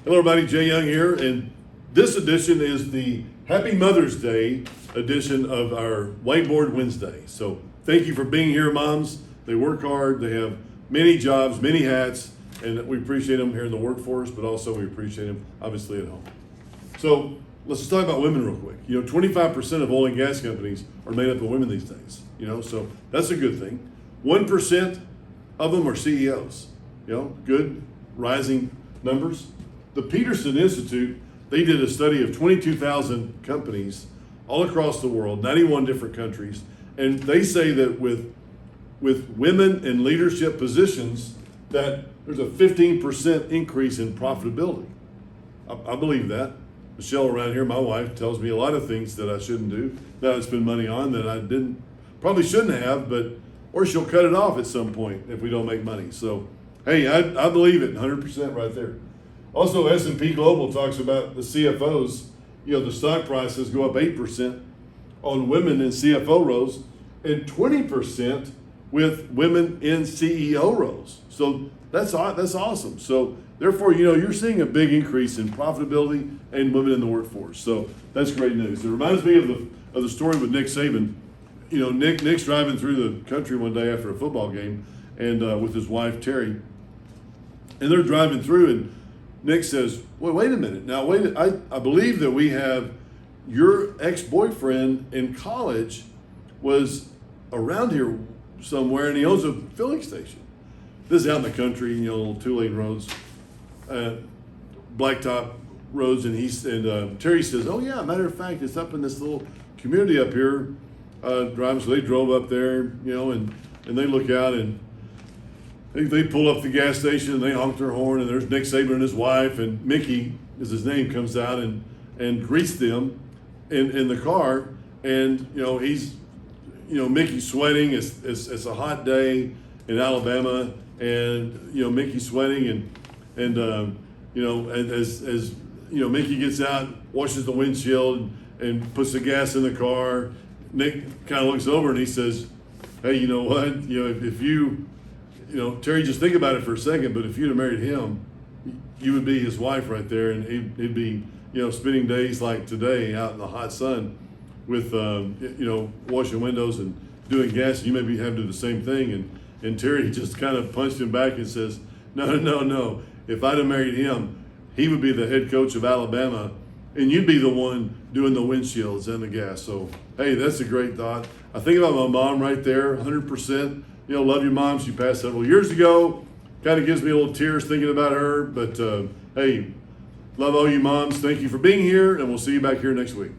Hello everybody, Jay Young here, and this edition is the Happy Mother's Day edition of our Whiteboard Wednesday. So thank you for being here, moms. They work hard, they have many jobs, many hats, and we appreciate them here in the workforce, but also we appreciate them obviously at home. So let's just talk about women real quick. 25% of oil and gas companies are made up of women these days, so that's a good thing. 1% of them are CEOs, good rising numbers. The Peterson Institute, they did a study of 22,000 companies all across the world, 91 different countries, and they say that with women in leadership positions, that there's a 15% increase in profitability. I believe that. Michelle around here, my wife, tells me a lot of things that I shouldn't do, that I spend money on that I probably shouldn't have, or she'll cut it off at some point if we don't make money. So, hey, I believe it 100% right there. Also, S&P Global talks about the CFOs, the stock prices go up 8% on women in CFO roles and 20% with women in CEO roles. So that's awesome. So therefore, you're seeing a big increase in profitability and women in the workforce. So that's great news. It reminds me of the story with Nick Saban. Nick's driving through the country one day after a football game and with his wife, Terry. And they're driving through and Nick says, well, wait a minute. Now, I believe that we have your ex-boyfriend in college was around here somewhere and he owns a filling station. This is out in the country, little two-lane roads, blacktop roads. And Terry says, oh yeah, matter of fact, it's up in this little community up here. So they drove up there, and they look out and they pull up the gas station and they honk their horn and there's Nick Saban and his wife and Mickey is his name, comes out and greets them in the car. And he's Mickey's sweating. It's a hot day in Alabama and Mickey's sweating and as Mickey gets out, washes the windshield and puts the gas in the car, Nick kind of looks over and he says, hey, you know what, if you Terry, just think about it for a second, but if you'd have married him, you would be his wife right there, and he'd be, spending days like today out in the hot sun with, washing windows and doing gas, and you maybe have to do the same thing. And Terry just kind of punched him back and says, no. If I'd have married him, he would be the head coach of Alabama, and you'd be the one doing the windshields and the gas. So, hey, that's a great thought. I think about my mom right there, 100%. Love your mom. She passed several years ago. Kind of gives me a little tears thinking about her. But, hey, love all you moms. Thank you for being here, and we'll see you back here next week.